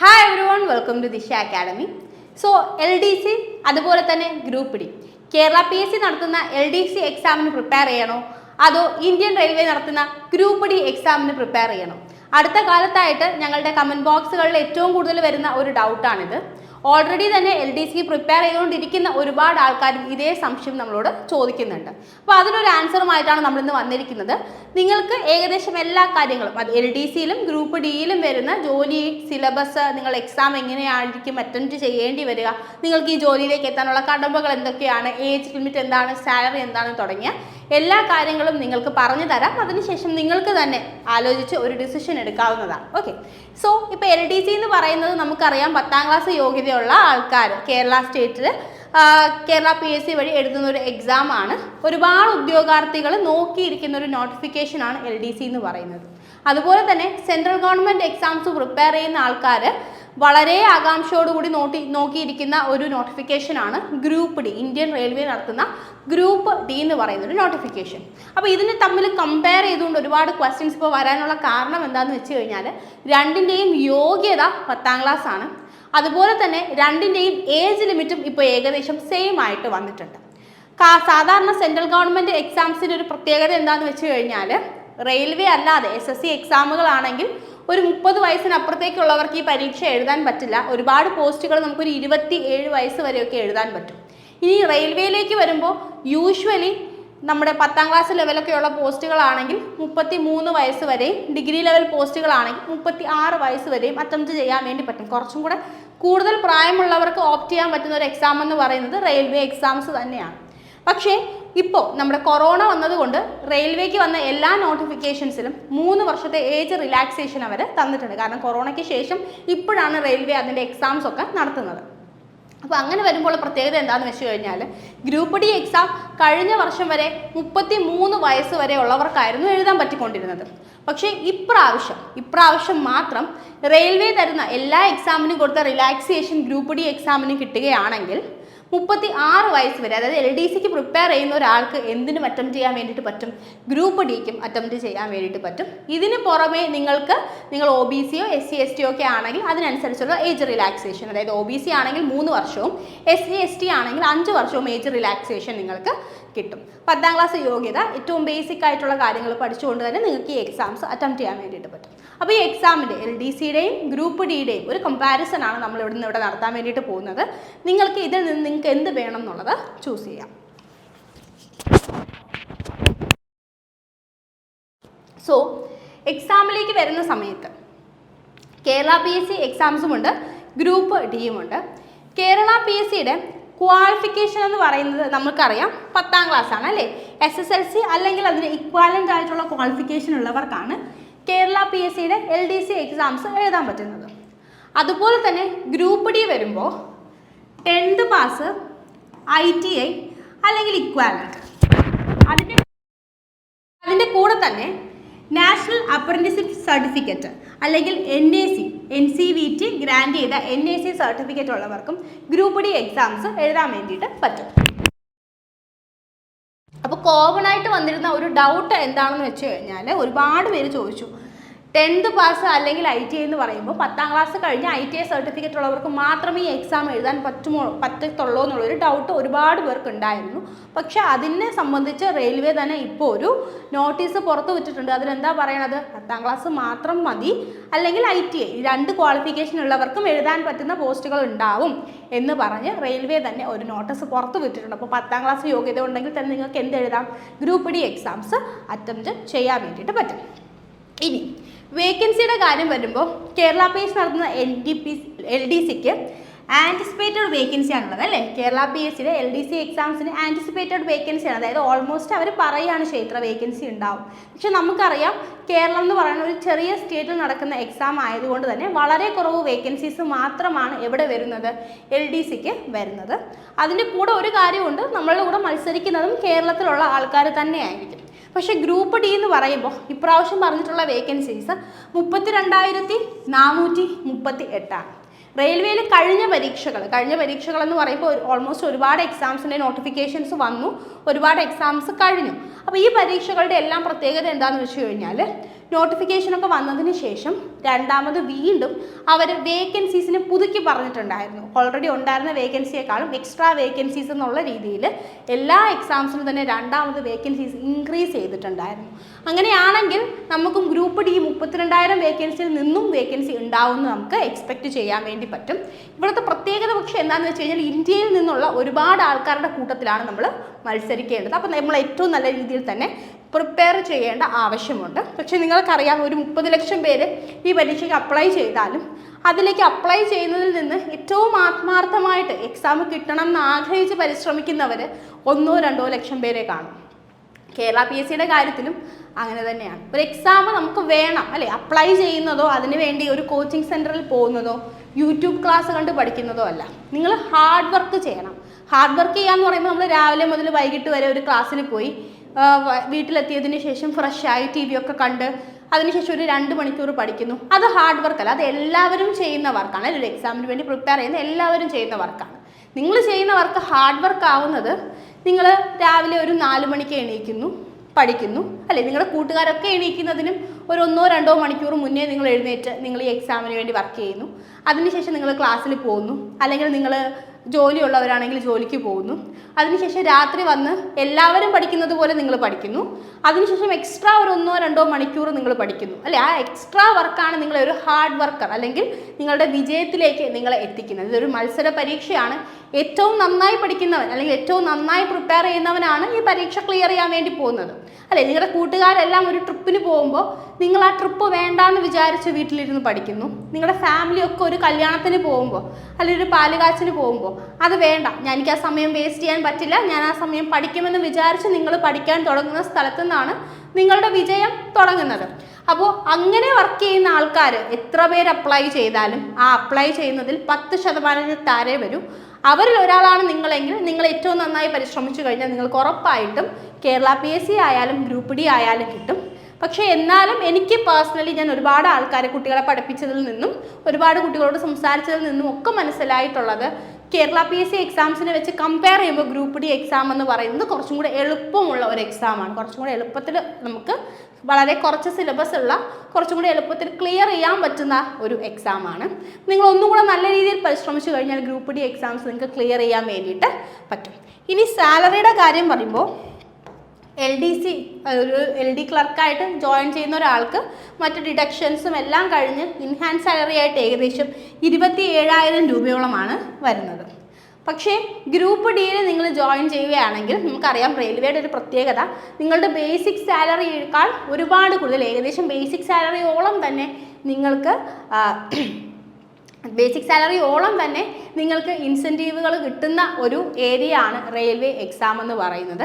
Hi everyone, welcome to Disha Academy. So LDC അതുപോലെ തന്നെ group D Kerala PSC നടത്തുന്ന LDC എക്സാമിന് പ്രിപ്പയർ ചെയ്യണോ അതോ ഇന്ത്യൻ റെയിൽവേ നടത്തുന്ന ഗ്രൂപ്പ് ഡി എക്സാമിന് പ്രിപ്പയർ ചെയ്യണോ? അടുത്ത കാലത്തായിട്ട് ഞങ്ങളുടെ കമൻറ്റ് ബോക്സുകളിൽ ഏറ്റവും കൂടുതൽ വരുന്ന ഒരു ഡൗട്ടാണിത്. ഓൾറെഡി തന്നെ LDC പ്രിപ്പയർ ചെയ്തുകൊണ്ടിരിക്കുന്ന ഒരുപാട് ആൾക്കാരും ഇതേ സംശയം നമ്മളോട് ചോദിക്കുന്നുണ്ട്. അപ്പോൾ അതിനൊരു ആൻസറുമായിട്ടാണ് നമ്മളിന്ന് വന്നിരിക്കുന്നത്. നിങ്ങൾക്ക് ഏകദേശം എല്ലാ കാര്യങ്ങളും അത് LDCയിലും ഗ്രൂപ്പ് ഡിയിലും വരുന്ന ജോലി സിലബസ്, നിങ്ങൾ എക്സാം എങ്ങനെയായിരിക്കും അറ്റൻഡ് ചെയ്യേണ്ടി വരിക, നിങ്ങൾക്ക് ഈ ജോലിയിലേക്ക് എത്താനുള്ള കടമ്പകൾ എന്തൊക്കെയാണ്, ഏജ് ലിമിറ്റ് എന്താണ്, സാലറി എന്താണ് തുടങ്ങിയ എല്ലാ കാര്യങ്ങളും നിങ്ങൾക്ക് പറഞ്ഞു തരാം. അതിനുശേഷം നിങ്ങൾക്ക് തന്നെ ആലോചിച്ച് ഒരു ഡിസിഷൻ എടുക്കാവുന്നതാണ്. ഓക്കെ, സോ ഇപ്പോൾ LDC എന്ന് പറയുന്നത് നമുക്കറിയാം 10ാം ക്ലാസ് യോഗ്യതയുള്ള ആൾക്കാർ കേരള സ്റ്റേറ്റിൽ കേരള PSC വഴി എഴുതുന്ന ഒരു എക്സാമാണ്. ഒരുപാട് ഉദ്യോഗാർത്ഥികൾ നോക്കിയിരിക്കുന്ന ഒരു നോട്ടിഫിക്കേഷനാണ് LDC എന്ന് പറയുന്നത്. അതുപോലെ തന്നെ സെൻട്രൽ ഗവൺമെൻറ് എക്സാംസ് പ്രിപ്പയർ ചെയ്യുന്ന ആൾക്കാർ വളരെ ആകാംക്ഷയോടുകൂടി നോക്കിയിരിക്കുന്ന ഒരു നോട്ടിഫിക്കേഷനാണ് ഗ്രൂപ്പ് ഡി, ഇന്ത്യൻ റെയിൽവേ നടത്തുന്ന ഗ്രൂപ്പ് ഡി എന്ന് പറയുന്ന ഒരു നോട്ടിഫിക്കേഷൻ. അപ്പോൾ ഇതിന് തമ്മിൽ കമ്പയർ ചെയ്തുകൊണ്ട് ഒരുപാട് ക്വസ്റ്റ്യൻസ് ഇപ്പോൾ വരാനുള്ള കാരണം എന്താണെന്ന് വെച്ച് കഴിഞ്ഞാൽ രണ്ടിൻ്റെയും യോഗ്യത 10ാം ക്ലാസ് ആണ്. അതുപോലെ തന്നെ രണ്ടിൻ്റെയും ഏജ് ലിമിറ്റും ഇപ്പോൾ ഏകദേശം സെയിം ആയിട്ട് വന്നിട്ടുണ്ട്. സാധാരണ സെൻട്രൽ ഗവൺമെൻറ് എക്സാംസിൻ്റെ ഒരു പ്രത്യേകത എന്താണെന്ന് വെച്ച് കഴിഞ്ഞാൽ റെയിൽവേ അല്ലാതെ SSC എക്സാമുകളാണെങ്കിൽ ഒരു 30 വയസ്സിനപ്പുറത്തേക്കുള്ളവർക്ക് ഈ പരീക്ഷ എഴുതാൻ പറ്റില്ല. ഒരുപാട് പോസ്റ്റുകൾ നമുക്കൊരു 27 വയസ്സ് വരെയൊക്കെ എഴുതാൻ പറ്റും. ഇനി റെയിൽവേയിലേക്ക് വരുമ്പോൾ യൂഷ്വലി നമ്മുടെ 10ാം ക്ലാസ് ലെവലൊക്കെയുള്ള പോസ്റ്റുകളാണെങ്കിൽ 33 വയസ്സ് വരെയും, ഡിഗ്രി ലെവൽ പോസ്റ്റുകളാണെങ്കിൽ 36 വയസ്സ് വരെയും അറ്റംപ്റ്റ് ചെയ്യാൻ വേണ്ടി പറ്റും. കുറച്ചും കൂടെ കൂടുതൽ പ്രായമുള്ളവർക്ക് ഓപ്റ്റ് ചെയ്യാൻ പറ്റുന്ന ഒരു എക്സാം എന്ന് പറയുന്നത് റെയിൽവേ എക്സാംസ് തന്നെയാണ്. പക്ഷേ ഇപ്പോൾ നമ്മുടെ കൊറോണ വന്നതുകൊണ്ട് റെയിൽവേക്ക് വന്ന എല്ലാ നോട്ടിഫിക്കേഷൻസിലും 3 വർഷത്തെ ഏജ് റിലാക്സേഷൻ അവർ തന്നിട്ടുണ്ട്. കാരണം കൊറോണയ്ക്ക് ശേഷം ഇപ്പോഴാണ് റെയിൽവേ അതിൻ്റെ എക്സാംസ് ഒക്കെ നടത്തുന്നത്. അപ്പോൾ അങ്ങനെ വരുമ്പോൾ പ്രത്യേകത എന്താണെന്ന് വെച്ച് കഴിഞ്ഞാൽ ഗ്രൂപ്പ് ഡി എക്സാം കഴിഞ്ഞ വർഷം വരെ 33 വയസ്സ് വരെ ഉള്ളവർക്കായിരുന്നു എഴുതാൻ പറ്റിക്കൊണ്ടിരുന്നത്. പക്ഷേ ഇപ്രാവശ്യം മാത്രം റെയിൽവേ തരുന്ന എല്ലാ എക്സാമിനും കൊടുത്ത റിലാക്സേഷൻ ഗ്രൂപ്പ് ഡി എക്സാമിന് കിട്ടുകയാണെങ്കിൽ 36 വയസ്സ് വരെ, അതായത് LDCക്ക് പ്രിപ്പയർ ചെയ്യുന്ന ഒരാൾക്ക് എന്തിനും അറ്റംപ്റ്റ് ചെയ്യാൻ വേണ്ടിയിട്ട് പറ്റും, ഗ്രൂപ്പ് ഡിക്കും അറ്റംപ്റ്റ് ചെയ്യാൻ വേണ്ടിയിട്ട് പറ്റും. ഇതിന് പുറമെ നിങ്ങൾ OBCയോ SC ST ഒക്കെ ആണെങ്കിൽ അതിനനുസരിച്ചുള്ള ഏജ് റിലാക്സേഷൻ, അതായത് OBC ആണെങ്കിൽ 3 വർഷവും SC ST ആണെങ്കിൽ 5 വർഷവും ഏജ് റിലാക്സേഷൻ നിങ്ങൾക്ക് കിട്ടും. 10ാം ക്ലാസ് യോഗ്യത ഏറ്റവും ബേസിക് ആയിട്ടുള്ള കാര്യങ്ങൾ പഠിച്ചുകൊണ്ട് തന്നെ നിങ്ങൾക്ക് ഈ എക്സാംസ് അറ്റംപ്റ്റ് ചെയ്യാൻ വേണ്ടിയിട്ട് പറ്റും. അപ്പോൾ ഈ എക്സാമിൻ്റെ LDCയുടെയും ഗ്രൂപ്പ് ഡിയുടെയും ഒരു കമ്പാരിസൺ ആണ് നമ്മൾ ഇവിടെ നടത്താൻ വേണ്ടിയിട്ട് പോകുന്നത്. നിങ്ങൾക്ക് ഇതിൽ നിന്ന് നിങ്ങൾക്ക് എന്ത് വേണം എന്നുള്ളത് ചൂസ് ചെയ്യാം. സോ എക്സാമിലേക്ക് വരുന്ന സമയത്ത് കേരള PSC എക്സാംസുമുണ്ട്, ഗ്രൂപ്പ് ഡിയുമുണ്ട്. കേരള PSCയുടെ ക്വാളിഫിക്കേഷൻ എന്ന് പറയുന്നത് നമുക്കറിയാം 10ാം ക്ലാസ് ആണ് അല്ലേ. SSLC അല്ലെങ്കിൽ അതിന് ഇക്വാലൻ്റ് ആയിട്ടുള്ള ക്വാളിഫിക്കേഷൻ ഉള്ളവർക്കാണ് കേരള PSCയുടെ LDC എക്സാംസ് എഴുതാൻ പറ്റുന്നത്. അതുപോലെ തന്നെ ഗ്രൂപ്പ് ഡി വരുമ്പോൾ 10th പാസ്, ITI അല്ലെങ്കിൽ ഇക്വാലൻ്റ്, അതിൻ്റെ കൂടെ തന്നെ നാഷണൽ അപ്രന്റീസ്ഷിപ്പ് സർട്ടിഫിക്കറ്റ് അല്ലെങ്കിൽ NCVT ഗ്രാൻഡ് ചെയ്ത NAC സർട്ടിഫിക്കറ്റ് ഉള്ളവർക്കും ഗ്രൂപ്പ് ഡി എക്സാംസ് എഴുതാൻ വേണ്ടിയിട്ട് പറ്റും. അപ്പോൾ കോമൺ ആയിട്ട് വന്നിരുന്ന ഒരു ഡൗട്ട് എന്താണെന്ന് വെച്ച് കഴിഞ്ഞാൽ ഒരുപാട് പേര് ചോദിച്ചു, 10th പാസ് അല്ലെങ്കിൽ ITI എന്ന് പറയുമ്പോൾ 10ാം ക്ലാസ് കഴിഞ്ഞ് ITI സർട്ടിഫിക്കറ്റ് ഉള്ളവർക്ക് മാത്രമേ ഈ എക്സാം എഴുതാൻ പറ്റത്തുള്ളൂ എന്നുള്ളൊരു ഡൗട്ട് ഒരുപാട് പേർക്ക് ഉണ്ടായിരുന്നു. പക്ഷേ അതിനെ സംബന്ധിച്ച് റെയിൽവേ തന്നെ ഇപ്പോൾ ഒരു നോട്ടീസ് പുറത്തു വിട്ടിട്ടുണ്ട്. അതിലെന്താ പറയണത്, 10ാം ക്ലാസ് മാത്രം മതി അല്ലെങ്കിൽ ITI 2 ക്വാളിഫിക്കേഷൻ ഉള്ളവർക്കും എഴുതാൻ പറ്റുന്ന പോസ്റ്റുകൾ ഉണ്ടാവും എന്ന് പറഞ്ഞ് റെയിൽവേ തന്നെ ഒരു നോട്ടീസ് പുറത്തു വിട്ടിട്ടുണ്ട്. അപ്പോൾ 10ാം ക്ലാസ് യോഗ്യത ഉണ്ടെങ്കിൽ തന്നെ നിങ്ങൾക്ക് എന്ത് എഴുതാം, ഗ്രൂപ്പ് ഡി എക്സാംസ് അറ്റംപ്റ്റ് ചെയ്യാൻ വേണ്ടിയിട്ട് പറ്റും. ഇനി വേക്കൻസിയുടെ കാര്യം വരുമ്പോൾ കേരള PSC നടത്തുന്ന LDCക്ക് ആൻറ്റിസിപ്പേറ്റഡ് വേക്കൻസി ആണുള്ളത് അല്ലേ. കേരള PSCയുടെ LDC എക്സാംസിന് ആൻറ്റിസിപ്പേറ്റഡ് വേക്കൻസിയാണ്, അതായത് ഓൾമോസ്റ്റ് അവർ പറയുകയാണ് ഇത്ര വേക്കൻസി ഉണ്ടാവും. പക്ഷെ നമുക്കറിയാം കേരളം എന്ന് പറയുന്ന ഒരു ചെറിയ സ്റ്റേറ്റിൽ നടക്കുന്ന എക്സാം ആയതുകൊണ്ട് തന്നെ വളരെ കുറവ് വേക്കൻസീസ് മാത്രമാണ് എവിടെ വരുന്നത്, LDCക്ക് വരുന്നത്. അതിൻ്റെ കൂടെ ഒരു കാര്യമുണ്ട്, നമ്മളുടെ കൂടെ മത്സരിക്കുന്നതും കേരളത്തിലുള്ള ആൾക്കാർ തന്നെയായിരിക്കും. പക്ഷേ ഗ്രൂപ്പ് ഡി എന്ന് പറയുമ്പോൾ ഇപ്രാവശ്യം പറഞ്ഞിട്ടുള്ള വേക്കൻസീസ് 32,438 റെയിൽവേയിൽ കഴിഞ്ഞ പരീക്ഷകൾ എന്ന് പറയുമ്പോൾ ഓൾമോസ്റ്റ് ഒരുപാട് എക്സാംസിൻ്റെ നോട്ടിഫിക്കേഷൻസ് വന്നു, ഒരുപാട് എക്സാംസ് കഴിഞ്ഞു. അപ്പോൾ ഈ പരീക്ഷകളുടെ എല്ലാം പ്രത്യേകത എന്താണെന്ന് വെച്ച് കഴിഞ്ഞാൽ നോട്ടിഫിക്കേഷനൊക്കെ വന്നതിന് ശേഷം രണ്ടാമത് വീണ്ടും അവർ വേക്കൻസീസിന് പുതുക്കി പറഞ്ഞിട്ടുണ്ടായിരുന്നു. ഓൾറെഡി ഉണ്ടായിരുന്ന വേക്കൻസിയെക്കാളും എക്സ്ട്രാ വേക്കൻസീസ് എന്നുള്ള രീതിയിൽ എല്ലാ എക്സാംസിനും തന്നെ രണ്ടാമത് വേക്കൻസീസ് ഇൻക്രീസ് ചെയ്തിട്ടുണ്ടായിരുന്നു. അങ്ങനെയാണെങ്കിൽ നമുക്കും ഗ്രൂപ്പ് ഡി 32,000 വേക്കൻസിയിൽ നിന്നും വേക്കൻസി ഉണ്ടാവുമെന്ന് നമുക്ക് എക്സ്പെക്റ്റ് ചെയ്യാൻ വേണ്ടി പറ്റും. ഇവിടുത്തെ പ്രത്യേകത പക്ഷേ എന്താണെന്ന് വെച്ച് കഴിഞ്ഞാൽ ഇന്ത്യയിൽ നിന്നുള്ള ഒരുപാട് ആൾക്കാരുടെ കൂട്ടത്തിലാണ് നമ്മൾ മത്സരിക്കേണ്ടത്. അപ്പോൾ നമ്മൾ ഏറ്റവും നല്ല രീതിയിൽ തന്നെ പ്രിപ്പയർ ചെയ്യേണ്ട ആവശ്യമുണ്ട്. പക്ഷേ നിങ്ങൾക്കറിയാം, ഒരു 30 ലക്ഷം പേര് ഈ പരീക്ഷയ്ക്ക് അപ്ലൈ ചെയ്താലും അതിലേക്ക് അപ്ലൈ ചെയ്യുന്നതിൽ നിന്ന് ഏറ്റവും ആത്മാർത്ഥമായിട്ട് എക്സാം കിട്ടണം എന്ന് ആഗ്രഹിച്ച് പരിശ്രമിക്കുന്നവർ 1-2 ലക്ഷം പേരെ കാണും. കേരള PSCയുടെ കാര്യത്തിലും അങ്ങനെ തന്നെയാണ്. ഒരു എക്സാം നമുക്ക് വേണം അല്ലേ, അപ്ലൈ ചെയ്യുന്നതോ അതിനുവേണ്ടി ഒരു കോച്ചിങ് സെൻറ്ററിൽ പോകുന്നതോ യൂട്യൂബ് ക്ലാസ് കണ്ട് പഠിക്കുന്നതോ അല്ല. നിങ്ങൾ ഹാർഡ് വർക്ക് ചെയ്യണം. ഹാർഡ് വർക്ക് ചെയ്യാന്ന് പറയുമ്പോൾ നമ്മൾ രാവിലെ മുതൽ വൈകിട്ട് വരെ ഒരു ക്ലാസ്സിൽ പോയി വീട്ടിലെത്തിയതിന് ശേഷം ഫ്രഷായി TV ഒക്കെ കണ്ട് അതിനുശേഷം ഒരു 2 മണിക്കൂർ പഠിക്കുന്നു. അത് ഹാർഡ് വർക്കല്ല, അത് എല്ലാവരും ചെയ്യുന്ന വർക്കാണ്. ഒരു എക്സാമിന് വേണ്ടി പ്രിപ്പയർ ചെയ്യുന്ന എല്ലാവരും ചെയ്യുന്ന വർക്കാണ്. നിങ്ങൾ ചെയ്യുന്ന വർക്ക് ഹാർഡ് വർക്ക് ആവുന്നത് നിങ്ങൾ രാവിലെ ഒരു 4 മണിക്ക് എണീക്കുന്നു, പഠിക്കുന്നു അല്ലേ. നിങ്ങളുടെ കൂട്ടുകാരൊക്കെ എണീക്കുന്നതിനും ഒരു 1-2 മണിക്കൂർ മുന്നേ നിങ്ങൾ എഴുന്നേറ്റ് നിങ്ങൾ ഈ എക്സാമിന് വേണ്ടി വർക്ക് ചെയ്യുന്നു. അതിനുശേഷം നിങ്ങൾ ക്ലാസ്സിൽ പോകുന്നു, അല്ലെങ്കിൽ നിങ്ങൾ ജോലിയുള്ളവരാണെങ്കിൽ ജോലിക്ക് പോകുന്നു. അതിനുശേഷം രാത്രി വന്ന് എല്ലാവരും പഠിക്കുന്നത് പോലെ നിങ്ങൾ പഠിക്കുന്നു. അതിനുശേഷം എക്സ്ട്രാ ഒരു 1-2 മണിക്കൂർ നിങ്ങൾ പഠിക്കുന്നു അല്ലേ. ആ എക്സ്ട്രാ വർക്കാണ് നിങ്ങളെ ഒരു ഹാർഡ് വർക്കർ അല്ലെങ്കിൽ നിങ്ങളുടെ വിജയത്തിലേക്ക് നിങ്ങളെ എത്തിക്കുന്നത്. ഇതൊരു മത്സര പരീക്ഷയാണ്. ഏറ്റവും നന്നായി പഠിക്കുന്നവൻ അല്ലെങ്കിൽ ഏറ്റവും നന്നായി പ്രിപ്പയർ ചെയ്യുന്നവനാണ് ഈ പരീക്ഷ ക്ലിയർ ചെയ്യാൻ വേണ്ടി പോകുന്നത് അല്ലേ. നിങ്ങളുടെ കൂട്ടുകാരെല്ലാം ഒരു ട്രിപ്പിന് പോകുമ്പോൾ നിങ്ങൾ ആ ട്രിപ്പ് വേണ്ടാന്ന് വിചാരിച്ച് വീട്ടിലിരുന്ന് പഠിക്കുന്നു. നിങ്ങളുടെ ഫാമിലിയൊക്കെ ഒരു കല്യാണത്തിന് പോകുമ്പോൾ അല്ലെങ്കിൽ ഒരു പാലുകാച്ചിന് പോകുമ്പോൾ അത് വേണ്ട, എനിക്ക് ആ സമയം വേസ്റ്റ് ചെയ്യാൻ പറ്റില്ല, ഞാൻ ആ സമയം പഠിക്കുമെന്ന് വിചാരിച്ച് നിങ്ങൾ പഠിക്കാൻ തുടങ്ങുന്ന സ്ഥലത്തു നിന്നാണ് നിങ്ങളുടെ വിജയം തുടങ്ങുന്നത്. അപ്പോൾ അങ്ങനെ വർക്ക് ചെയ്യുന്ന ആൾക്കാർ എത്ര പേര് അപ്ലൈ ചെയ്താലും ആ അപ്ലൈ ചെയ്യുന്നതിൽ 10% താഴെ വരും. അവരിൽ ഒരാളാണ് നിങ്ങളെങ്കിൽ നിങ്ങൾ ഏറ്റവും നന്നായി പരിശ്രമിച്ചു കഴിഞ്ഞാൽ നിങ്ങൾക്ക് ഉറപ്പായിട്ടും കേരള PSC ആയാലും ഗ്രൂപ്പ് ഡി ആയാലും കിട്ടും. പക്ഷേ എന്നാലും എനിക്ക് പേഴ്സണലി ഞാൻ ഒരുപാട് ആൾക്കാരെ കുട്ടികളെ പഠിപ്പിച്ചതിൽ നിന്നും ഒരുപാട് കുട്ടികളോട് സംസാരിച്ചതിൽ നിന്നും ഒക്കെ മനസ്സിലായിട്ടുള്ളത് കേരള PSC എക്സാംസിനെ വെച്ച് കമ്പയർ ചെയ്യുമ്പോൾ ഗ്രൂപ്പ് ഡി എക്സാം എന്ന് പറയുന്നത് കുറച്ചും കൂടെ എളുപ്പമുള്ള ഒരു എക്സാമാണ്. കുറച്ചും കൂടെ എളുപ്പത്തിൽ നമുക്ക് വളരെ കുറച്ച് സിലബസ് ഉള്ള കുറച്ചും കൂടി എളുപ്പത്തിൽ ക്ലിയർ ചെയ്യാൻ പറ്റുന്ന ഒരു എക്സാമാണ്. നിങ്ങൾ ഒന്നും കൂടെ നല്ല രീതിയിൽ പരിശ്രമിച്ചു കഴിഞ്ഞാൽ ഗ്രൂപ്പ് ഡി എക്സാംസ് നിങ്ങൾക്ക് ക്ലിയർ ചെയ്യാൻ വേണ്ടിയിട്ട് പറ്റും. ഇനി സാലറിയുടെ കാര്യം പറയുമ്പോൾ ഒരു LD ക്ലർക്കായിട്ട് ജോയിൻ ചെയ്യുന്ന ഒരാൾക്ക് മറ്റ് ഡിഡക്ഷൻസും എല്ലാം കഴിഞ്ഞ് ഇൻഹാൻസ് സാലറി ആയിട്ട് ഏകദേശം 27,000 രൂപയോളമാണ് വരുന്നത്. പക്ഷേ ഗ്രൂപ്പ് ഡിയിൽ നിങ്ങൾ ജോയിൻ ചെയ്യുകയാണെങ്കിൽ നമുക്കറിയാം റെയിൽവേയുടെ ഒരു പ്രത്യേകത നിങ്ങളുടെ ബേസിക് സാലറിയേക്കാൾ ഒരുപാട് കൂടുതൽ, ഏകദേശം ബേസിക് സാലറിയോളം തന്നെ നിങ്ങൾക്ക് ഇൻസെൻറ്റീവുകൾ കിട്ടുന്ന ഒരു ഏരിയ ആണ് റെയിൽവേ എക്സാം എന്ന് പറയുന്നത്.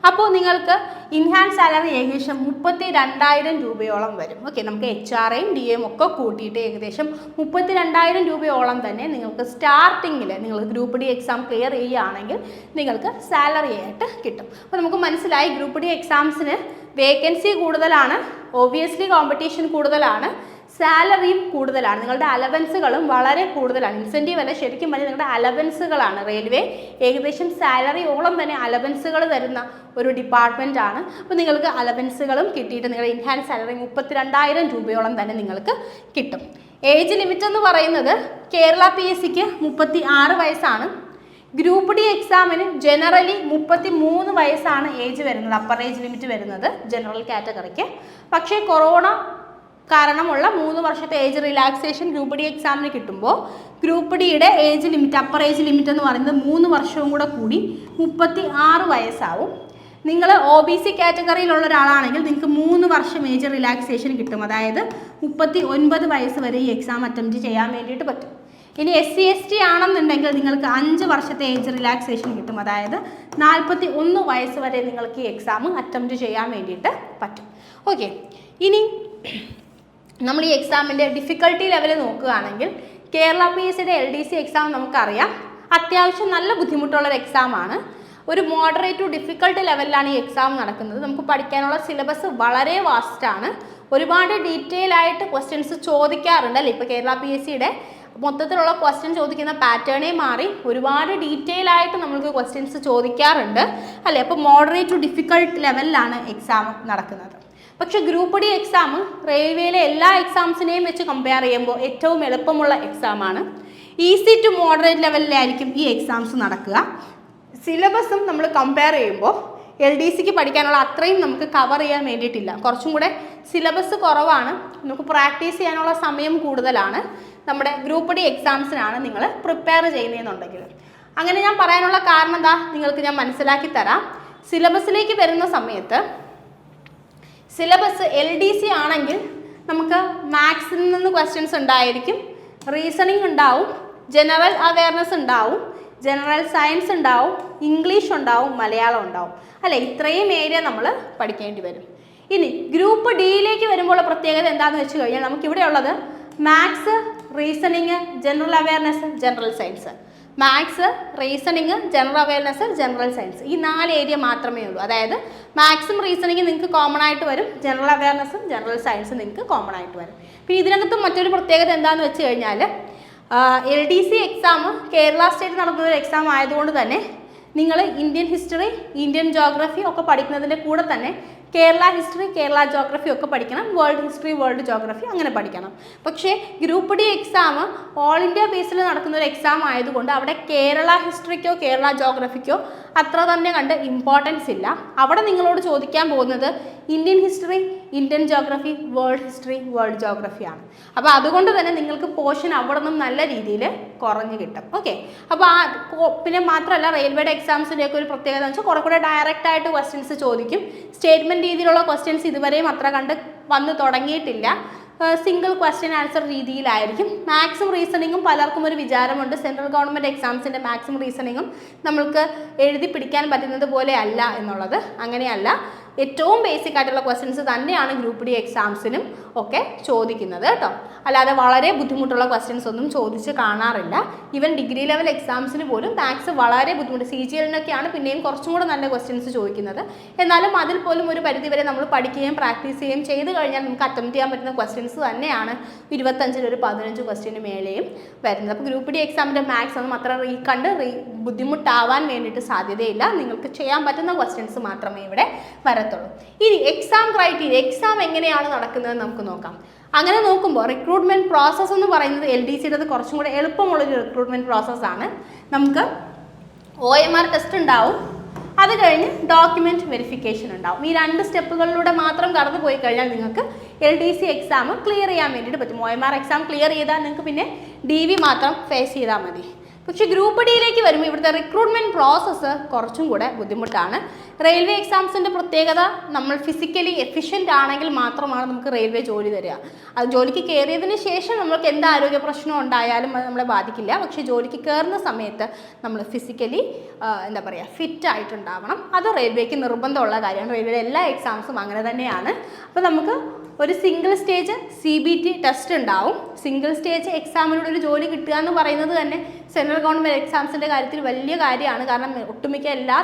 അപ്പോൾ നിങ്ങൾക്ക് ഇൻഹാൻസ് സാലറി ഏകദേശം 32,000 രൂപയോളം വരും. ഓക്കെ, നമുക്ക് HRAയും DAയും ഒക്കെ കൂട്ടിയിട്ട് ഏകദേശം 32,000 രൂപയോളം തന്നെ നിങ്ങൾക്ക് സ്റ്റാർട്ടിങ്ങിൽ നിങ്ങൾ ഗ്രൂപ്പ് ഡി എക്സാം ക്ലിയർ ചെയ്യുകയാണെങ്കിൽ നിങ്ങൾക്ക് സാലറി ആയിട്ട് കിട്ടും. അപ്പോൾ നമുക്ക് മനസ്സിലായി ഗ്രൂപ്പ് ഡി എക്സാംസിന് വേക്കൻസി കൂടുതലാണ്, ഓബിയസ്ലി കോമ്പറ്റീഷൻ കൂടുതലാണ്, സാലറിയും കൂടുതലാണ്, നിങ്ങളുടെ അലവൻസുകളും വളരെ കൂടുതലാണ്. ഇൻസെൻറ്റീവ് അല്ല, ശരിക്കും പറഞ്ഞാൽ നിങ്ങളുടെ അലവൻസുകളാണ്. റെയിൽവേ ഏകദേശം സാലറിയോളം തന്നെ അലവൻസുകൾ തരുന്ന ഒരു ഡിപ്പാർട്ട്മെൻ്റ് ആണ്. അപ്പോൾ നിങ്ങൾക്ക് അലവൻസുകളും കിട്ടിയിട്ട് നിങ്ങളുടെ ഇൻഹാൻസ് സാലറി 32,000 രൂപയോളം തന്നെ നിങ്ങൾക്ക് കിട്ടും. ഏജ് ലിമിറ്റ് എന്ന് പറയുന്നത് കേരള PSCക്ക് 36 വയസ്സാണ്. ഗ്രൂപ്പ് ഡി എക്സാമിന് ജനറലി 33 വയസ്സാണ് ഏജ് വരുന്നത്, അപ്പർ ഏജ് ലിമിറ്റ് വരുന്നത് ജനറൽ കാറ്റഗറിക്ക്. പക്ഷേ കൊറോണ കാരണമുള്ള 3 വർഷത്തെ ഏജ് റിലാക്സേഷൻ ഗ്രൂപ്പ് ഡി എക്സാമിന് കിട്ടുമ്പോൾ ഗ്രൂപ്പ് ഡിയുടെ age limit, upper age limit എന്ന് പറയുന്നത് 3 വർഷവും കൂടെ കൂടി 36 വയസ്സാവും. നിങ്ങൾ OBC കാറ്റഗറിയിലുള്ള ഒരാളാണെങ്കിൽ നിങ്ങൾക്ക് 3 വർഷം ഏജ് റിലാക്സേഷൻ കിട്ടും. അതായത് 39 വയസ്സ് വരെ ഈ എക്സാം അറ്റംപ്റ്റ് ചെയ്യാൻ വേണ്ടിയിട്ട് പറ്റും. ഇനി SC ST ആണെന്നുണ്ടെങ്കിൽ നിങ്ങൾക്ക് 5 വർഷത്തെ ഏജ് റിലാക്സേഷൻ കിട്ടും. അതായത് 41 വയസ്സ് വരെ നിങ്ങൾക്ക് ഈ എക്സാം അറ്റംപ്റ്റ് ചെയ്യാൻ വേണ്ടിയിട്ട് പറ്റും. ഓക്കെ, ഇനി നമ്മൾ ഈ എക്സാമിൻ്റെ ഡിഫിക്കൽട്ടി ലെവൽ നോക്കുകയാണെങ്കിൽ കേരള PSCയുടെ LDC എക്സാം നമുക്കറിയാം അത്യാവശ്യം നല്ല ബുദ്ധിമുട്ടുള്ളൊരു എക്സാമാണ്. ഒരു മോഡറേറ്റ് ടു ഡിഫിക്കൽട്ട് ലെവലിലാണ് ഈ എക്സാം നടക്കുന്നത്. നമുക്ക് പഠിക്കാനുള്ള സിലബസ് വളരെ വാസ്റ്റാണ്. ഒരുപാട് ഡീറ്റെയിൽ ആയിട്ട് ക്വസ്റ്റ്യൻസ് ചോദിക്കാറുണ്ട് അല്ലേ. ഇപ്പോൾ കേരള PSCയുടെ മൊത്തത്തിലുള്ള ക്വസ്റ്റ്യൻ ചോദിക്കുന്ന പാറ്റേണേ മാറി ഒരുപാട് ഡീറ്റെയിൽ ആയിട്ട് നമുക്ക് ക്വസ്റ്റ്യൻസ് ചോദിക്കാറുണ്ട് അല്ലേ. അപ്പോൾ മോഡറേറ്റ് ടു ഡിഫിക്കൽട്ട് ലെവലിലാണ് എക്സാം നടക്കുന്നത്. പക്ഷെ ഗ്രൂപ്പ് ഡി എക്സാം റെയിൽവേയിലെ എല്ലാ എക്സാംസിനെയും വെച്ച് കമ്പയർ ചെയ്യുമ്പോൾ ഏറ്റവും എളുപ്പമുള്ള എക്സാമാണ്. ഈസി ടു മോഡറേറ്റ് ലെവലിലായിരിക്കും ഈ എക്സാംസ് നടക്കുക. സിലബസും നമ്മൾ കമ്പയർ ചെയ്യുമ്പോൾ LDC പഠിക്കാനുള്ള അത്രയും നമുക്ക് കവർ ചെയ്യാൻ വേണ്ടിയിട്ടില്ല. കുറച്ചും കൂടെ സിലബസ് കുറവാണ്, നമുക്ക് പ്രാക്ടീസ് ചെയ്യാനുള്ള സമയം കൂടുതലാണ് നമ്മുടെ ഗ്രൂപ്പ് ഡി എക്സാംസിനാണ് നിങ്ങൾ പ്രിപ്പയർ ചെയ്യുന്നതെന്നുണ്ടെങ്കിൽ. അങ്ങനെ ഞാൻ പറയാനുള്ള കാരണം എന്താ നിങ്ങൾക്ക് ഞാൻ മനസ്സിലാക്കി തരാം. സിലബസിലേക്ക് വരുന്ന സമയത്ത് സിലബസ് LDC ആണെങ്കിൽ നമുക്ക് മാത്സിൽ നിന്ന് ക്വസ്റ്റ്യൻസ് ഉണ്ടായിരിക്കും, റീസണിങ് ഉണ്ടാവും, ജനറൽ അവയർനെസ് ഉണ്ടാവും, ജനറൽ സയൻസ് ഉണ്ടാവും, ഇംഗ്ലീഷ് ഉണ്ടാവും, മലയാളം ഉണ്ടാവും അല്ലേ. ഇത്രയും ഏരിയ നമ്മൾ പഠിക്കേണ്ടി വരും. ഇനി ഗ്രൂപ്പ് ഡിയിലേക്ക് വരുമ്പോൾ പ്രത്യേകത എന്താണെന്ന് വെച്ച് കഴിഞ്ഞാൽ നമുക്കിവിടെ ഉള്ളത് maths, reasoning, general awareness, general science. Maths, reasoning, general awareness, general science, ഈ 4 ഏരിയ മാത്രമേ ഉള്ളൂ. അതായത് മാത്സും റീസണിങ് നിങ്ങൾക്ക് കോമൺ ആയിട്ട് വരും, ജനറൽ അവയർനെസ്സും ജനറൽ സയൻസും നിങ്ങൾക്ക് കോമൺ ആയിട്ട് വരും. പിന്നെ ഇതിനകത്ത് മറ്റൊരു പ്രത്യേകത എന്താണെന്ന് വെച്ച് കഴിഞ്ഞാൽ LDC എക്സാം കേരള സ്റ്റേറ്റ് നടത്തുന്ന ഒരു എക്സാം ആയതുകൊണ്ട് തന്നെ നിങ്ങൾ ഇന്ത്യൻ ഹിസ്റ്ററി, ഇന്ത്യൻ ജോഗ്രഫി ഒക്കെ പഠിക്കുന്നതിൻ്റെ കൂടെ തന്നെ കേരള ഹിസ്റ്ററി, കേരള ജോഗ്രഫി ഒക്കെ പഠിക്കണം, വേൾഡ് ഹിസ്റ്ററി, വേൾഡ് ജോഗ്രഫി അങ്ങനെ പഠിക്കണം. പക്ഷേ group D exam all India ബേസിൽ നടക്കുന്ന ഒരു എക്സാം ആയതുകൊണ്ട് അവിടെ കേരള ഹിസ്റ്ററിക്കോ കേരള ജോഗ്രഫിക്കോ അത്ര തന്നെ കണ്ട് ഇമ്പോർട്ടൻസ് ഇല്ല. അവിടെ നിങ്ങളോട് ചോദിക്കാൻ പോകുന്നത് Indian history, Indian geography, world history, world ജോഗ്രഫിയാണ്. അപ്പോൾ അതുകൊണ്ട് തന്നെ നിങ്ങൾക്ക് പോർഷൻ അവിടെ നിന്നും നല്ല രീതിയിൽ കുറഞ്ഞു കിട്ടും. ഓക്കെ, അപ്പോൾ പിന്നെ മാത്രമല്ല റെയിൽവേയുടെ എക്സാംസിൻ്റെയൊക്കെ ഒരു പ്രത്യേകത എന്ന് വെച്ചാൽ കുറെ കൂടെ ഡയറക്റ്റ് ആയിട്ട് ക്വസ്റ്റ്യൻസ് ചോദിക്കും. സ്റ്റേറ്റ്മെൻറ്റ് രീതിയിലുള്ള ക്വസ്റ്റ്യൻസ് ഇതുവരെയും അത്ര കണ്ട് വന്ന് തുടങ്ങിയിട്ടില്ല. സിംഗിൾ ക്വസ്റ്റ്യൻ ആൻസർ രീതിയിലായിരിക്കും. മാത്സും റീസണിങ്ങും പലർക്കും ഒരു വിചാരമുണ്ട് സെൻട്രൽ ഗവൺമെൻറ് എക്സാംസിൻ്റെ മാത്സും റീസണിങ്ങും നമ്മൾക്ക് എഴുതി പിടിക്കാൻ പറ്റുന്നത് പോലെ അല്ല എന്നുള്ളത്. അങ്ങനെയല്ല, ഏറ്റവും ബേസിക് ആയിട്ടുള്ള ക്വസ്റ്റ്യൻസ് തന്നെയാണ് ഗ്രൂപ്പ് ഡി എക്സാംസിനും ഒക്കെ ചോദിക്കുന്നത് കേട്ടോ. അല്ലാതെ വളരെ ബുദ്ധിമുട്ടുള്ള ക്വസ്റ്റ്യൻസ് ഒന്നും ചോദിച്ച് കാണാറില്ല. ഈവൻ ഡിഗ്രി ലെവൽ എക്സാംസിന് പോലും മാത്സ് വളരെ ബുദ്ധിമുട്ട്, CGL-നൊക്കെയാണ് പിന്നെയും കുറച്ചും കൂടെ നല്ല ക്വസ്റ്റ്യൻസ് ചോദിക്കുന്നത്. എന്നാലും അതിൽ പോലും ഒരു പരിധിവരെ നമ്മൾ പഠിക്കുകയും പ്രാക്ടീസ് ചെയ്യുകയും ചെയ്ത് കഴിഞ്ഞാൽ നമുക്ക് അറ്റംപ്റ്റ് ചെയ്യാൻ പറ്റുന്ന ക്വസ്റ്റ്യൻസ് തന്നെയാണ് 25-ൽ ഒരു 15 ക്വസ്റ്റ്യന് മേലെയും വരുന്നത്. അപ്പോൾ ഗ്രൂപ്പ് ഡി എക്സാമിൻ്റെ മാത്സ് ഒന്നും അത്ര ബുദ്ധിമുട്ടാവാൻ വേണ്ടിയിട്ട് സാധ്യതയില്ല. നിങ്ങൾക്ക് ചെയ്യാൻ പറ്റുന്ന ക്വസ്റ്റ്യൻസ് മാത്രമേ ഇവിടെ വരത്തുള്ളൂ. ഇനി എക്സാം ക്രൈറ്റീരിയ, എക്സാം എങ്ങനെയാണ് നടക്കുന്നത് നമുക്ക് നോക്കാം. അങ്ങനെ നോക്കുമ്പോൾ റിക്രൂട്ട്മെൻറ്റ് പ്രോസസ്സ് എന്ന് പറയുന്നത് LDCയുടേത് കുറച്ചും കൂടെ എളുപ്പമുള്ളൊരു റിക്രൂട്ട്മെൻറ്റ് പ്രോസസ്സാണ്. നമുക്ക് OMR ടെസ്റ്റ് ഉണ്ടാവും, അത് കഴിഞ്ഞ് ഡോക്യുമെൻറ്റ് വെരിഫിക്കേഷൻ ഉണ്ടാവും. ഈ 2 സ്റ്റെപ്പുകളിലൂടെ മാത്രം കടന്നു പോയി കഴിഞ്ഞാൽ നിങ്ങൾക്ക് LDC എക്സാം ക്ലിയർ ചെയ്യാൻ വേണ്ടിയിട്ട് പറ്റും. OMR എക്സാം ക്ലിയർ ചെയ്താൽ നിങ്ങൾക്ക് പിന്നെ DV മാത്രം ഫേസ് ചെയ്താൽ മതി. പക്ഷേ ഗ്രൂപ്പ് ഡിയിലേക്ക് വരുമ്പോൾ ഇവിടുത്തെ റിക്രൂട്ട്മെൻറ്റ് പ്രോസസ്സ് കുറച്ചും കൂടെ ബുദ്ധിമുട്ടാണ്. റെയിൽവേ എക്സാംസിൻ്റെ പ്രത്യേകത നമ്മൾ ഫിസിക്കലി എഫിഷ്യൻ്റ് ആണെങ്കിൽ മാത്രമാണ് നമുക്ക് റെയിൽവേ ജോലി തരിക. അത് ജോലിക്ക് കയറിയതിന് ശേഷം നമ്മൾക്ക് എന്ത് ആരോഗ്യ പ്രശ്നം ഉണ്ടായാലും അത് നമ്മളെ ബാധിക്കില്ല. പക്ഷേ ജോലിക്ക് കയറുന്ന സമയത്ത് നമ്മൾ ഫിസിക്കലി ഫിറ്റ് ആയിട്ടുണ്ടാവണം. അത് റെയിൽവേക്ക് നിർബന്ധമുള്ള കാര്യമാണ്. റെയിൽവേയുടെ എല്ലാ എക്സാംസും അങ്ങനെ തന്നെയാണ്. അപ്പോൾ നമുക്ക് ഒരു സിംഗിൾ സ്റ്റേജ് CBT ടെസ്റ്റ് ഉണ്ടാവും. സിംഗിൾ സ്റ്റേജ് എക്സാമിലൂടെ ഒരു ജോലി കിട്ടുക എന്ന് പറയുന്നത് തന്നെ സെൻട്രൽ ഗവൺമെൻറ് എക്സാംസിൻ്റെ കാര്യത്തിൽ വലിയ കാര്യമാണ്. കാരണം ഒട്ടുമിക്ക എല്ലാ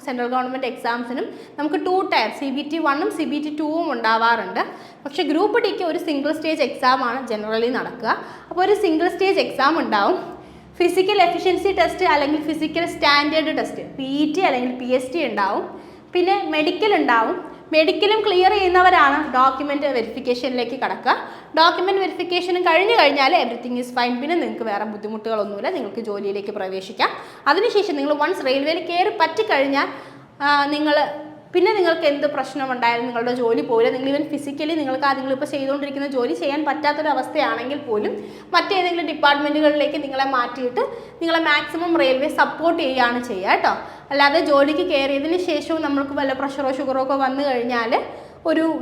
സെൻട്രൽ ഗവൺമെൻറ് എക്സാംസിനും നമുക്ക് 2 ടയർ CBT 1ഉം CBT 2ഉം ഉണ്ടാവാറുണ്ട്. പക്ഷേ ഗ്രൂപ്പ് ഡിക്ക് ഒരു സിംഗിൾ സ്റ്റേജ് എക്സാമാണ് ജനറലി നടക്കുക. അപ്പോൾ ഒരു സിംഗിൾ സ്റ്റേജ് എക്സാം ഉണ്ടാവും. ഫിസിക്കൽ എഫിഷ്യൻസി ടെസ്റ്റ് അല്ലെങ്കിൽ ഫിസിക്കൽ സ്റ്റാൻഡേർഡ് ടെസ്റ്റ് PET അല്ലെങ്കിൽ PST ഉണ്ടാവും. പിന്നെ മെഡിക്കൽ ഉണ്ടാവും. മെഡിക്കലും ക്ലിയർ ചെയ്യുന്നവരാണ് ഡോക്യുമെൻറ്റ് വെരിഫിക്കേഷനിലേക്ക് കടക്കുക. ഡോക്യുമെൻറ്റ് വെരിഫിക്കേഷനും കഴിഞ്ഞ് കഴിഞ്ഞാൽ എവറിത്തിങ് ഈസ് ഫൈൻ. പിന്നെ നിങ്ങൾക്ക് വേറെ ബുദ്ധിമുട്ടുകളൊന്നുമില്ല, നിങ്ങൾക്ക് ജോലിയിലേക്ക് പ്രവേശിക്കാം. അതിനുശേഷം നിങ്ങൾ വൺസ് റെയിൽവേയിൽ കയറി പറ്റിക്കഴിഞ്ഞാൽ നിങ്ങൾക്ക് എന്ത് പ്രശ്നമുണ്ടായാലും നിങ്ങളുടെ ജോലി പോയില്ല. നിങ്ങൾ ഈവൻ ഫിസിക്കലി നിങ്ങളിപ്പോൾ ചെയ്തുകൊണ്ടിരിക്കുന്ന ജോലി ചെയ്യാൻ പറ്റാത്തൊരവസ്ഥയാണെങ്കിൽ പോലും മറ്റേതെങ്കിലും ഡിപ്പാർട്ട്മെൻറ്റുകളിലേക്ക് നിങ്ങളെ മാറ്റിയിട്ട് നിങ്ങളെ മാക്സിമം റെയിൽവേ സപ്പോർട്ട് ചെയ്യുകയാണ് ചെയ്യുക കേട്ടോ. അല്ലാതെ ജോലിക്ക് കയറിയതിന് ശേഷവും നമ്മൾക്ക് വല്ല പ്രഷറോ ഷുഗറോ ഒക്കെ വന്നു കഴിഞ്ഞാൽ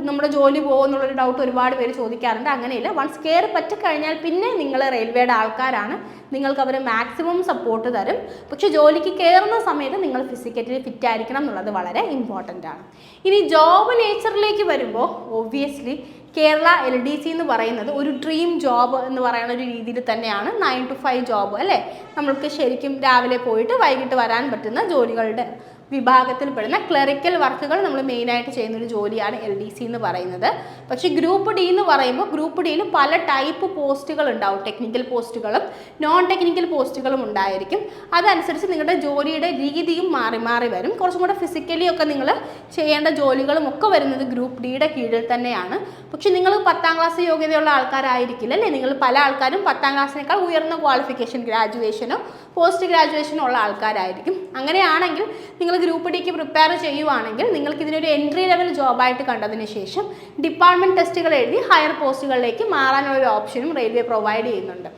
നമ്മുടെ ജോലി പോകുമെന്നുള്ളൊരു ഡൗട്ട് ഒരുപാട് പേര് ചോദിക്കാറുണ്ട്. അങ്ങനെയില്ല, വൺസ് കയറി പറ്റിക്കഴിഞ്ഞാൽ പിന്നെ നിങ്ങൾ റെയിൽവേയുടെ ആൾക്കാരാണ്, നിങ്ങൾക്ക് അവർ മാക്സിമം സപ്പോർട്ട് തരും. പക്ഷേ ജോലിക്ക് കയറുന്ന സമയത്ത് നിങ്ങൾ ഫിസിക്കലി ഫിറ്റ് ആയിരിക്കണം എന്നുള്ളത് വളരെ ഇമ്പോർട്ടൻ്റ് ആണ്. ഇനി ജോബ് നേച്ചറിലേക്ക് വരുമ്പോൾ ഒബ്വിയസ്ലി കേരള LDC എന്ന് പറയുന്നത് ഒരു ഡ്രീം ജോബ് എന്ന് പറയുന്ന ഒരു രീതിയിൽ തന്നെയാണ്. 9 to 5 ജോബ് അല്ലേ, നമ്മൾക്ക് ശരിക്കും രാവിലെ പോയിട്ട് വൈകിട്ട് വരാൻ പറ്റുന്ന ജോലികളുടെ വിഭാഗത്തിൽപ്പെടുന്ന ക്ലറിക്കൽ വർക്കുകൾ നമ്മൾ മെയിനായിട്ട് ചെയ്യുന്നൊരു ജോലിയാണ് LDC എന്ന് പറയുന്നത്. പക്ഷേ ഗ്രൂപ്പ് ഡി എന്ന് പറയുമ്പോൾ ഗ്രൂപ്പ് ഡിയിൽ പല ടൈപ്പ് പോസ്റ്റുകൾ ഉണ്ടാവും. ടെക്നിക്കൽ പോസ്റ്റുകളും നോൺ ടെക്നിക്കൽ പോസ്റ്റുകളും ഉണ്ടായിരിക്കും. അതനുസരിച്ച് നിങ്ങളുടെ ജോലിയുടെ രീതിയും മാറി മാറി വരും. കുറച്ചും കൂടെ ഫിസിക്കലി ഒക്കെ നിങ്ങൾ ചെയ്യേണ്ട ജോലികളും ഒക്കെ വരുന്നത് ഗ്രൂപ്പ് ഡിയുടെ കീഴിൽ തന്നെയാണ്. പക്ഷെ നിങ്ങൾ 10ാം ക്ലാസ് യോഗ്യതയുള്ള ആൾക്കാരായിരിക്കില്ല അല്ലേ? നിങ്ങൾ പല ആൾക്കാരും 10ാം ക്ലാസ്സിനേക്കാൾ ഉയർന്ന ക്വാളിഫിക്കേഷൻ, ഗ്രാജുവേഷനോ പോസ്റ്റ് ഗ്രാജുവേഷനോ ഉള്ള ആൾക്കാരായിരിക്കും. അങ്ങനെയാണെങ്കിൽ നിങ്ങൾ ഗ്രൂപ്പ് ഡിക്ക് പ്രിപ്പയർ ചെയ്യുവാണെങ്കിൽ നിങ്ങൾക്ക് ഇതിനൊരു എൻട്രി ലെവൽ ജോബായിട്ട് കണ്ടതിന് ശേഷം ഡിപ്പാർട്ട്മെൻറ്റ് ടെസ്റ്റുകൾ എഴുതി ഹയർ പോസ്റ്റുകളിലേക്ക് മാറാനുള്ള ഒരു ഓപ്ഷനും റെയിൽവേ പ്രൊവൈഡ് ചെയ്യുന്നുണ്ട്.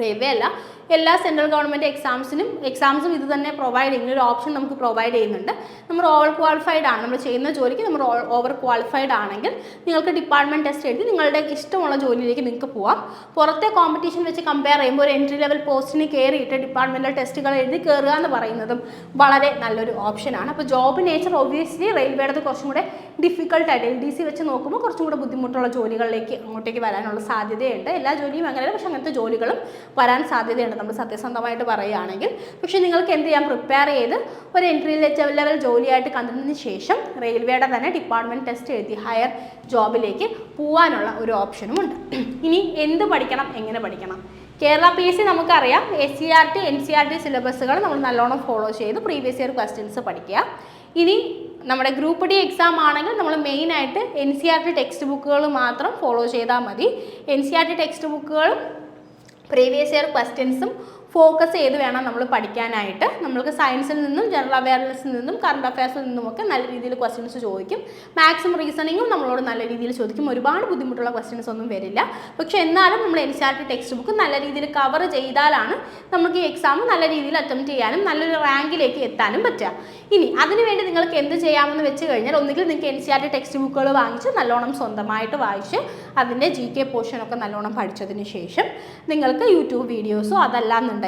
റെയിൽവേ അല്ല, എല്ലാ സെൻട്രൽ ഗവൺമെൻറ് എക്സാംസും ഇത് തന്നെ പ്രൊവൈഡ് ചെയ്യുന്ന ഒരു ഓപ്ഷൻ നമുക്ക് പ്രൊവൈഡ് ചെയ്യുന്നുണ്ട്. നമ്മൾ ഓവർ ക്വാളിഫൈഡ് ആണ്, നമ്മൾ ചെയ്യുന്ന ജോലിക്ക് നമ്മൾ ഓവർ ക്വാളിഫൈഡ് ആണെങ്കിൽ നിങ്ങൾക്ക് ഡിപ്പാർട്ട്മെൻറ്റ് ടെസ്റ്റ് എഴുതി നിങ്ങളുടെ ഇഷ്ടമുള്ള ജോലിയിലേക്ക് നിങ്ങൾക്ക് പോവാം. പുറത്തെ കോമ്പറ്റീഷൻ വെച്ച് കമ്പയർ ചെയ്യുമ്പോൾ ഒരു എൻട്രി ലെവൽ പോസ്റ്റിന് കയറിയിട്ട് ഡിപ്പാർട്ട്മെൻറ്റൽ ടെസ്റ്റുകൾ എഴുതി കയറുക എന്ന് പറയുന്നതും വളരെ നല്ലൊരു ഓപ്ഷനാണ്. അപ്പോൾ ജോബ് നേച്ചർ ഒബ്വിയസ്ലി റെയിൽവേയുടെ കുറച്ചും കൂടെ ഡിഫിക്കൽട്ടായിട്ട് LDC വെച്ച് നോക്കുമ്പോൾ കുറച്ചും കൂടെ ബുദ്ധിമുട്ടുള്ള ജോലികളിലേക്ക് അങ്ങോട്ടേക്ക് വരാനുള്ള സാധ്യതയുണ്ട്. എല്ലാ ജോലിയും അങ്ങനെയല്ല, പക്ഷേ അങ്ങനത്തെ ജോലികളും വരാൻ സാധ്യതയുണ്ട് നമ്മൾ സത്യസന്ധമായിട്ട് പറയുകയാണെങ്കിൽ. പക്ഷേ നിങ്ങൾക്ക് എന്ത് ചെയ്യാം, പ്രിപ്പയർ ചെയ്ത് ഒരു എൻട്രി ലെവൽ ജോലിയായിട്ട് കണ്ടതിന് ശേഷം റെയിൽവേയുടെ തന്നെ ഡിപ്പാർട്ട്മെൻറ്റ് ടെസ്റ്റ് എഴുതി ഹയർ ജോബിലേക്ക് പോകാനുള്ള ഒരു ഓപ്ഷനുമുണ്ട്. ഇനി എന്ത് പഠിക്കണം, എങ്ങനെ പഠിക്കണം? കേരള PSC നമുക്കറിയാം, SCERT NCERT സിലബസുകൾ നമ്മൾ നല്ലോണം ഫോളോ ചെയ്ത് പ്രീവിയസ് ഇയർ ക്വസ്റ്റ്യൻസ് പഠിക്കുക. ഇനി നമ്മുടെ ഗ്രൂപ്പ് ഡി എക്സാം ആണെങ്കിൽ നമ്മൾ മെയിനായിട്ട് NCERT ടെക്സ്റ്റ് ബുക്കുകൾ മാത്രം ഫോളോ ചെയ്താൽ മതി. NCERT ടെക്സ്റ്റ് ബുക്കുകളും പ്രീവിയസ് ഇയർ ക്വസ്റ്റ്യൻസും ഫോക്കസ് ചെയ്ത് വേണം നമ്മൾ പഠിക്കാനായിട്ട്. നമ്മൾക്ക് സയൻസിൽ നിന്നും ജനറൽ അവയർനെസ്സിൽ നിന്നും കറണ്ട് അഫയേഴ്സിൽ നിന്നുമൊക്കെ നല്ല രീതിയിൽ ക്വസ്റ്റ്യൻസ് ചോദിക്കും. മാത്സും റീസണിങ്ങും നമ്മളോട് നല്ല രീതിയിൽ ചോദിക്കും. ഒരുപാട് ബുദ്ധിമുട്ടുള്ള ക്വസ്റ്റ്യൻസ് ഒന്നും വരില്ല. പക്ഷേ എന്നാലും നമ്മൾ NCERT ടെക്സ്റ്റ് ബുക്ക് നല്ല രീതിയിൽ കവർ ചെയ്താലാണ് നമുക്ക് ഈ എക്സാം നല്ല രീതിയിൽ അറ്റംപ്റ്റ് ചെയ്യാനും നല്ലൊരു റാങ്കിലേക്ക് എത്താനും പറ്റുക. ഇനി അതിനുവേണ്ടി നിങ്ങൾക്ക് എന്ത് ചെയ്യാമെന്ന് വെച്ച് കഴിഞ്ഞാൽ, ഒന്നുകിൽ നിങ്ങൾക്ക് NCERT ടെക്സ്റ്റ് ബുക്കുകൾ വാങ്ങിച്ച് നല്ലോണം സ്വന്തമായിട്ട് വായിച്ച് അതിൻ്റെ GK പോർഷനൊക്കെ നല്ലോണം പഠിച്ചതിന് ശേഷം നിങ്ങൾക്ക് യൂട്യൂബ് വീഡിയോസോ അതല്ലാന്നുണ്ടെങ്കിൽ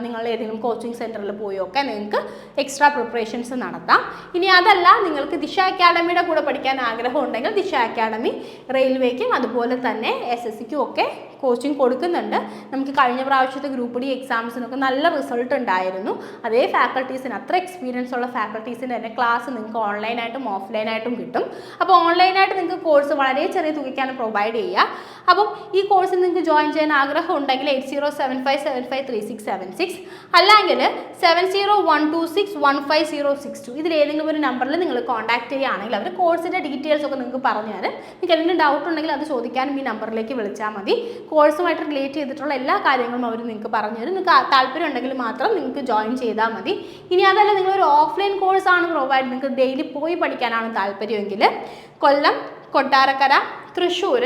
നിങ്ങൾ ഏതെങ്കിലും കോച്ചിങ് സെൻറ്ററിൽ പോയൊക്കെ നിങ്ങൾക്ക് എക്സ്ട്രാ പ്രിപ്പറേഷൻസ് നടത്താം. ഇനി അതല്ല, നിങ്ങൾക്ക് ദിശ അക്കാഡമിയുടെ കൂടെ പഠിക്കാൻ ആഗ്രഹം ഉണ്ടെങ്കിൽ ദിശ അക്കാഡമി റെയിൽവേക്കും അതുപോലെ തന്നെ SSCക്കും ഒക്കെ കോച്ചിങ് കൊടുക്കുന്നുണ്ട്. നമുക്ക് കഴിഞ്ഞ പ്രാവശ്യത്തെ ഗ്രൂപ്പ് ഡി എക്സാംസിനൊക്കെ നല്ല റിസൾട്ട് ഉണ്ടായിരുന്നു. അതേ ഫാക്കൾട്ടീസിന്, അത്ര എക്സ്പീരിയൻസ് ഉള്ള ഫാക്കൾട്ടീസിന് തന്നെ ക്ലാസ് നിങ്ങൾക്ക് ഓൺലൈനായിട്ടും ഓഫ്ലൈനായിട്ടും കിട്ടും. അപ്പോൾ ഓൺലൈനായിട്ട് നിങ്ങൾക്ക് കോഴ്സ് വളരെ ചെറിയ തുകയ്ക്കാണ് പ്രൊവൈഡ് ചെയ്യുക. അപ്പം ഈ കോഴ്സിൽ നിങ്ങൾക്ക് ജോയിൻ ചെയ്യാൻ ആഗ്രഹം ഉണ്ടെങ്കിൽ 8075753676 അല്ലെങ്കിൽ 7012615062 ഇതിലേതെങ്കിലും ഒരു നമ്പറിൽ നിങ്ങൾ കോൺടാക്ട് ചെയ്യുകയാണെങ്കിൽ അവർ കോഴ്സിൻ്റെ ഡീറ്റെയിൽസ് ഒക്കെ നിങ്ങൾക്ക് പറഞ്ഞു തരാം. നിങ്ങൾക്ക് എന്തെങ്കിലും ഡൗട്ട് ഉണ്ടെങ്കിൽ അത് ചോദിക്കാനും ഈ നമ്പറിലേക്ക് വിളിച്ചാൽ മതി. കോഴ്സുമായിട്ട് റിലേറ്റ് ചെയ്തിട്ടുള്ള എല്ലാ കാര്യങ്ങളും അവർ നിങ്ങൾക്ക് പറഞ്ഞു തരും. നിങ്ങൾക്ക് താല്പര്യം ഉണ്ടെങ്കിൽ മാത്രം നിങ്ങൾക്ക് ജോയിൻ ചെയ്താൽ മതി. ഇനി അതല്ല, നിങ്ങളൊരു ഓഫ്ലൈൻ കോഴ്സാണ് പ്രൊവൈഡ്, നിങ്ങൾക്ക് ഡെയിലി പോയി പഠിക്കാനാണ് താല്പര്യമെങ്കിൽ കൊല്ലം, കൊട്ടാരക്കര, തൃശ്ശൂർ,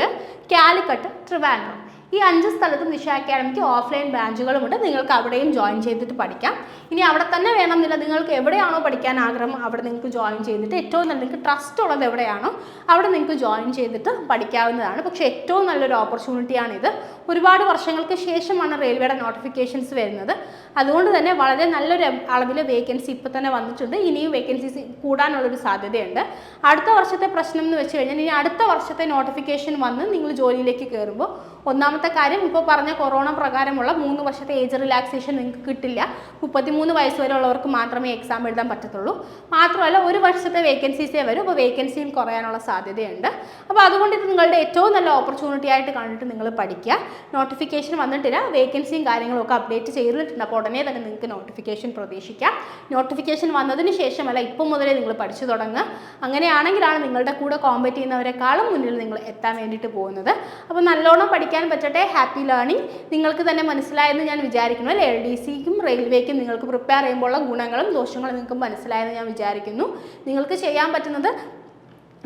കാലിക്കട്ട്, ട്രിവാൻഡ്രം ഈ 5 സ്ഥലത്തും ദിശ അക്കാഡമിക്ക് ഓഫ്ലൈൻ ബ്രാഞ്ചുകളുമുണ്ട്. നിങ്ങൾക്ക് അവിടെയും ജോയിൻ ചെയ്തിട്ട് പഠിക്കാം. ഇനി അവിടെ തന്നെ വേണമെന്നില്ല, നിങ്ങൾക്ക് എവിടെയാണോ പഠിക്കാൻ ആഗ്രഹം അവിടെ നിങ്ങൾക്ക് ജോയിൻ ചെയ്തിട്ട് ഏറ്റവും നല്ല നിങ്ങൾക്ക് ട്രസ്റ്റ് ഉള്ളത് എവിടെയാണോ അവിടെ നിങ്ങൾക്ക് ജോയിൻ ചെയ്തിട്ട് പഠിക്കാവുന്നതാണ്. പക്ഷേ ഏറ്റവും നല്ലൊരു ഓപ്പർച്യൂണിറ്റിയാണിത്. ഒരുപാട് വർഷങ്ങൾക്ക് ശേഷമാണ് റെയിൽവേയുടെ നോട്ടിഫിക്കേഷൻസ് വരുന്നത്. അതുകൊണ്ട് തന്നെ വളരെ നല്ലൊരു അളവിൽ വേക്കൻസി ഇപ്പോൾ തന്നെ വന്നിട്ടുണ്ട്. ഇനിയും വേക്കൻസീസ് കൂടാനുള്ളൊരു സാധ്യതയുണ്ട്. അടുത്ത വർഷത്തെ പ്രശ്നം എന്ന് വെച്ച് കഴിഞ്ഞാൽ, ഇനി അടുത്ത വർഷത്തെ നോട്ടിഫിക്കേഷൻ വന്ന് നിങ്ങൾ ജോലിയിലേക്ക് കയറുമ്പോൾ ഒന്നാമത്തെ കാര്യം, ഇപ്പോൾ പറഞ്ഞ കൊറോണ പ്രകാരമുള്ള 3 വർഷത്തെ ഏജ് റിലാക്സേഷൻ നിങ്ങൾക്ക് കിട്ടില്ല. 33 വയസ്സ് വരെ ഉള്ളവർക്ക് മാത്രമേ എക്സാം എഴുതാൻ പറ്റത്തുള്ളൂ. മാത്രമല്ല 1 വർഷത്തെ വേക്കൻസീസേ വരും. അപ്പോൾ വേക്കൻസിയും കുറയാനുള്ള സാധ്യതയുണ്ട്. അപ്പോൾ അതുകൊണ്ട് ഇത് നിങ്ങളുടെ ഏറ്റവും നല്ല ഓപ്പർച്യൂണിറ്റി ആയിട്ട് കണ്ടിട്ട് നിങ്ങൾ പഠിക്കുക. നോട്ടിഫിക്കേഷൻ വന്നിട്ടില്ല, വേക്കൻസിയും കാര്യങ്ങളൊക്കെ അപ്ഡേറ്റ് ചെയ്തിട്ടുണ്ട്. അപ്പോൾ ഉടനെ തന്നെ നിങ്ങൾക്ക് നോട്ടിഫിക്കേഷൻ പ്രതീക്ഷിക്കാം. നോട്ടിഫിക്കേഷൻ വന്നതിന് ശേഷമല്ല, ഇപ്പം മുതലേ നിങ്ങൾ പഠിച്ചു തുടങ്ങുക. അങ്ങനെയാണെങ്കിലാണ് നിങ്ങളുടെ കൂടെ കോമ്പറ്റ് ചെയ്യുന്നവരെക്കാളും മുന്നിൽ നിങ്ങൾ എത്താൻ വേണ്ടിയിട്ട് പോകുന്നത്. അപ്പോൾ നല്ലോണം പഠിക്കാൻ പറ്റട്ടെ. Happy learning. നിങ്ങൾക്ക് തന്നെ മനസ്സിലായെന്ന് ഞാൻ വിചാരിക്കുന്നു. അല്ലേ, LDCക്കും റെയിൽവേക്കും നിങ്ങൾക്ക് പ്രിപ്പയർ ചെയ്യുമ്പോഴുള്ള ഗുണങ്ങളും ദോഷങ്ങളും നിങ്ങൾക്ക് മനസ്സിലായെന്ന് ഞാൻ വിചാരിക്കുന്നു. നിങ്ങൾക്ക് ചെയ്യാൻ പറ്റുന്നത്,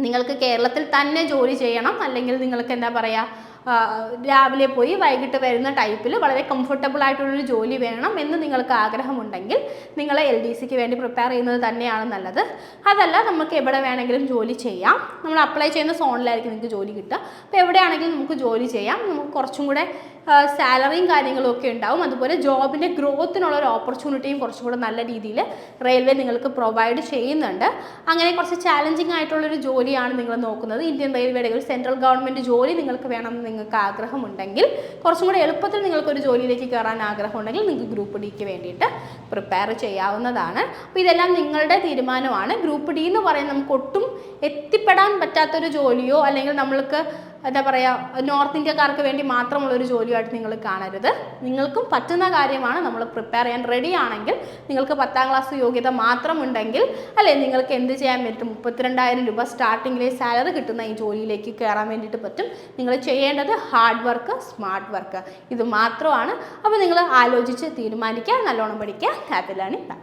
നിങ്ങൾക്ക് കേരളത്തിൽ തന്നെ ജോലി ചെയ്യണം, അല്ലെങ്കിൽ നിങ്ങൾക്ക് എന്താ പറയുക, രാവിലെ പോയി വൈകിട്ട് വരുന്ന ടൈപ്പിൽ വളരെ കംഫർട്ടബിൾ ആയിട്ടുള്ളൊരു ജോലി വേണം എന്ന് നിങ്ങൾക്ക് ആഗ്രഹമുണ്ടെങ്കിൽ നിങ്ങൾ LDCക്ക് വേണ്ടി പ്രിപ്പയർ ചെയ്യുന്നത് തന്നെയാണ് നല്ലത്. അതല്ല, നമുക്ക് എവിടെ വേണമെങ്കിലും ജോലി ചെയ്യാം. നമ്മൾ അപ്ലൈ ചെയ്യുന്ന സോണിലായിരിക്കും നിങ്ങൾക്ക് ജോലി കിട്ടുക. അപ്പോൾ എവിടെയാണെങ്കിലും നമുക്ക് ജോലി ചെയ്യാം. നമുക്ക് കുറച്ചും കൂടെ സാലറിയും കാര്യങ്ങളും ഒക്കെ ഉണ്ടാവും. അതുപോലെ ജോബിൻ്റെ ഗ്രോത്തിനുള്ള ഒരു ഓപ്പർച്യൂണിറ്റിയും കുറച്ചും കൂടെ നല്ല രീതിയിൽ റെയിൽവേ നിങ്ങൾക്ക് പ്രൊവൈഡ് ചെയ്യുന്നുണ്ട്. അങ്ങനെ കുറച്ച് ചാലഞ്ചിങ് ആയിട്ടുള്ളൊരു ജോലിയാണ് നിങ്ങൾ നോക്കുന്നത്. ഇന്ത്യൻ റെയിൽവേയുടെ ഒരു സെൻട്രൽ ഗവൺമെൻറ് ജോലി നിങ്ങൾക്ക് വേണമെന്ന് നിങ്ങൾക്ക് ആഗ്രഹമുണ്ടെങ്കിൽ, കുറച്ചും കൂടി എളുപ്പത്തിൽ നിങ്ങൾക്കൊരു ജോലിയിലേക്ക് കയറാൻ ആഗ്രഹമുണ്ടെങ്കിൽ നിങ്ങൾക്ക് ഗ്രൂപ്പ് ഡിക്ക് വേണ്ടിയിട്ട് പ്രിപ്പയർ ചെയ്യാവുന്നതാണ്. അപ്പോൾ ഇതെല്ലാം നിങ്ങളുടെ തീരുമാനമാണ്. ഗ്രൂപ്പ് ഡി എന്ന് പറയുന്നത് നമുക്ക് ഒട്ടും എത്തിപ്പെടാൻ പറ്റാത്തൊരു ജോലിയോ അല്ലെങ്കിൽ നമ്മൾക്ക് എന്താ പറയുക നോർത്ത് ഇന്ത്യക്കാർക്ക് വേണ്ടി മാത്രമുള്ളൊരു ജോലിയായിട്ട് നിങ്ങൾ കാണരുത്. നിങ്ങൾക്കും പറ്റുന്ന കാര്യമാണ്. നമ്മൾ പ്രിപ്പയർ ചെയ്യാൻ റെഡി ആണെങ്കിൽ, നിങ്ങൾക്ക് 10ാം ക്ലാസ് യോഗ്യത മാത്രമുണ്ടെങ്കിൽ അല്ലേ നിങ്ങൾക്ക് എന്ത് ചെയ്യാൻ പറ്റും? 32,000 രൂപ സ്റ്റാർട്ടിങ്ങിലെ സാലറി കിട്ടുന്ന ഈ ജോലിയിലേക്ക് കയറാൻ വേണ്ടിയിട്ട് പറ്റും. നിങ്ങൾ ചെയ്യേണ്ടത് ഹാർഡ് വർക്ക്, സ്മാർട്ട് വർക്ക്, ഇത് മാത്രമാണ്. അപ്പോൾ നിങ്ങൾ ആലോചിച്ച് തീരുമാനിക്കുക, നല്ലോണം പഠിക്കുക. Happy learning.